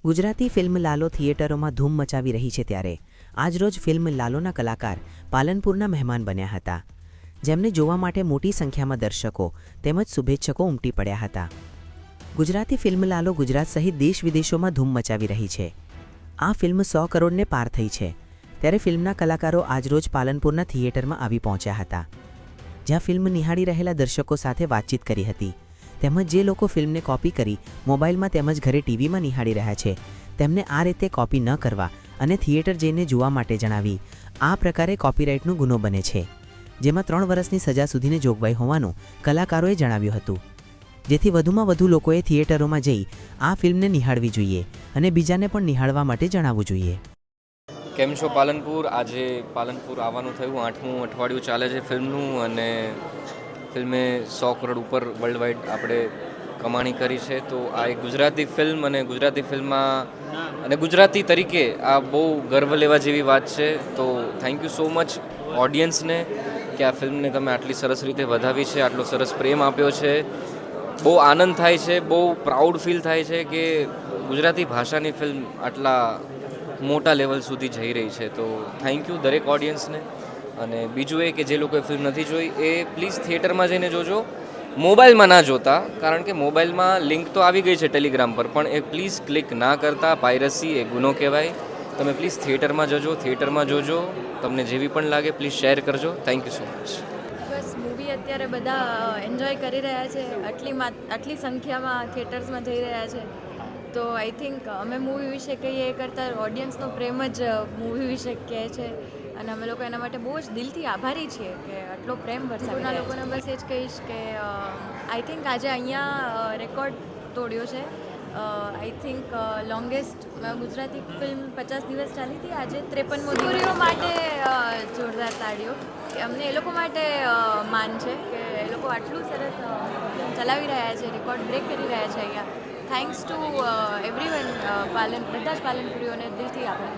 Gujarati film Lalo થિયેટરોમાં ધૂમ મચાવી રહી છે ત્યારે આજરોજ ફિલ્મ લાલોના કલાકાર પાલનપુરના મહેમાન બન્યા હતા, જેમને જોવા માટે મોટી સંખ્યામાં દર્શકો તેમજ શુભેચ્છકો ઉમટી પડ્યા હતા। ગુજરાતી ફિલ્મ લાલો ગુજરાત સહિત દેશ વિદેશોમાં ધૂમ મચાવી રહી છે। આ ફિલ્મ 100 કરોડને પાર થઈ છે, ત્યારે ફિલ્મના કલાકારો આજરોજ પાલનપુરના થિયેટરમાં આવી પહોંચ્યા હતા, જ્યાં ફિલ્મ નિહાળી રહેલા દર્શકો સાથે વાતચીત કરી હતી। તેમજ જે લોકો ફિલ્મને કોપી કરી મોબાઈલમાં તેમજ ઘરે ટીવીમાં નિહાળી રહ્યા છે, તેમને આ રીતે કોપી ન કરવા અને થિયેટર જઈને જોવા માટે જણાવી આ પ્રકારે કોપીરાઇટનો ગુનો બને છે, જેમાં 3 વર્ષની સજા સુધીની જોગવાઈ હોવાનું કલાકારોએ જણાવ્યું હતું। જેથી વધુમાં વધુ લોકોએ થિયેટરોમાં જઈ આ ફિલ્મને નિહાળવી જોઈએ અને બીજાને પણ નિહાળવા માટે જણાવવું જોઈએ। કેમ છો પાલનપુર? આજે પાલનપુર આવવાનું થયું, 8મું અઠવાડિયું ચાલે છે ફિલ્મનું અને ફિલ્મે 100 કરોડ ઉપર વર્લ્ડ વાઇડ આપણે કમાણી કરી છે। તો આ એક ગુજરાતી ફિલ્મ અને ગુજરાતી ફિલ્મમાં અને ગુજરાતી તરીકે આ બહુ ગર્વ લેવા જેવી વાત છે। તો થેન્ક યુ સો મચ ઓડિયન્સને કે આ ફિલ્મને તમે આટલી સરસ રીતે વધાવી છે, આટલો સરસ પ્રેમ આપ્યો છે। બહુ આનંદ થાય છે, બહુ પ્રાઉડ ફીલ થાય છે કે ગુજરાતી ભાષાની ફિલ્મ આટલા મોટા લેવલ સુધી જઈ રહી છે। તો થેન્ક યુ દરેક ઓડિયન્સને। અને બીજું એ કે જે લોકોએ ફિલ્મ નથી જોઈ એ પ્લીઝ થિયેટરમાં જઈને જોજો, મોબાઈલમાં ના જોતા, કારણ કે મોબાઈલમાં લિંક તો આવી ગઈ છે ટેલિગ્રામ પર, પણ એ પ્લીઝ ક્લિક ના કરતા, પાયરસી એ ગુનો કહેવાય। તમે પ્લીઝ થિયેટરમાં જજો, થિયેટરમાં જોજો, તમને જેવી પણ લાગે પ્લીઝ શેર કરજો। Thank you so much. Bus movie અત્યારે બધા એન્જોય કરી રહ્યા છે, આટલી સંખ્યામાં થિયેટર્સમાં જઈ રહ્યા છે, તો આઈ થિંક અમે મૂવી વિશે કહીએ એ કરતાં ઓડિયન્સનો પ્રેમ જ મૂવી વિશે કહે છે, અને અમે લોકો એના માટે બહુ જ દિલથી આભારી છીએ કે આટલો પ્રેમ વરસાવના લોકોને બસ એ જ કહીશ કે આઈ થિંક આજે અહીંયા રેકોર્ડ તોડ્યો છે। I think longest Gujarati film 50 દિવસ ચાલી હતી, આજે 53મો દિવસ માટે જોરદાર તાળીઓ કે અમને એ લોકો માટે માન છે કે એ લોકો આટલું સરસ ચલાવી રહ્યા છે, રેકોર્ડ બ્રેક કરી રહ્યા છે અહીંયા। થેન્ક્સ ટુ એવરીવન, બધા જ પાલનપુરીઓને દિલથી આભાર।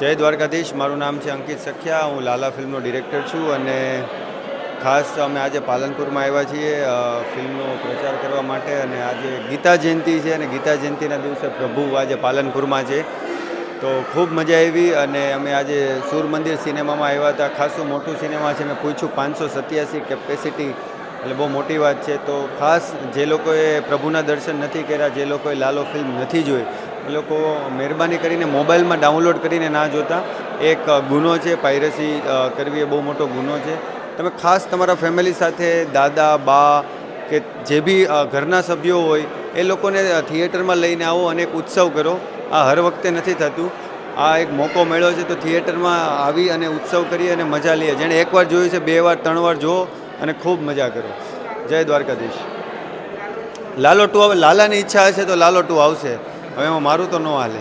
જય દ્વારકાધીશ। મારું નામ છે અંકિત સખિયા, હું લાલા ફિલ્મનો ડિરેક્ટર છું અને ખાસ અમે આજે પાલનપુરમાં આવ્યા છીએ ફિલ્મનો પ્રચાર કરવા માટે। અને આજે ગીતા જયંતિ છે અને ગીતા જયંતિના દિવસે પ્રભુ આજે પાલનપુરમાં છે, તો ખૂબ મજા આવી। અને અમે આજે સૂર મંદિર સિનેમામાં આવ્યા હતા, ખાસું મોટું સિનેમા છે, મેં પૂછ્યું 587 કેપેસિટી, એટલે બહુ મોટી વાત છે। તો ખાસ જે લોકોએ પ્રભુના દર્શન નથી કર્યા, જે લોકોએ લાલો ફિલ્મ નથી જોઈ, એ લોકો મહેરબાની કરીને મોબાઈલમાં ડાઉનલોડ કરીને ના જોતા, એક ગુનો છે, પાયરસી કરવી એ બહુ મોટો ગુનો છે। તમે ખાસ તમારા ફેમિલી સાથે, દાદા બા કે જે બી ઘરના સભ્યો હોય એ લોકોને થિયેટરમાં લઈને આવો અને એક ઉત્સવ કરો। આ હર વખતે નથી થતું, આ એક મોકો મળ્યો છે, તો થિયેટરમાં આવી અને ઉત્સવ કરીએ અને મજા લઈએ। જેણે એકવાર જોયું છે 2 વાર 3 વાર જુઓ અને ખૂબ મજા કરો। જય દ્વારકાધીશ। લાલો 2 હવે લાલાની ઈચ્છા હશે તો લાલો 2 આવશે, હવે એમાં મારું તો ન હાલે।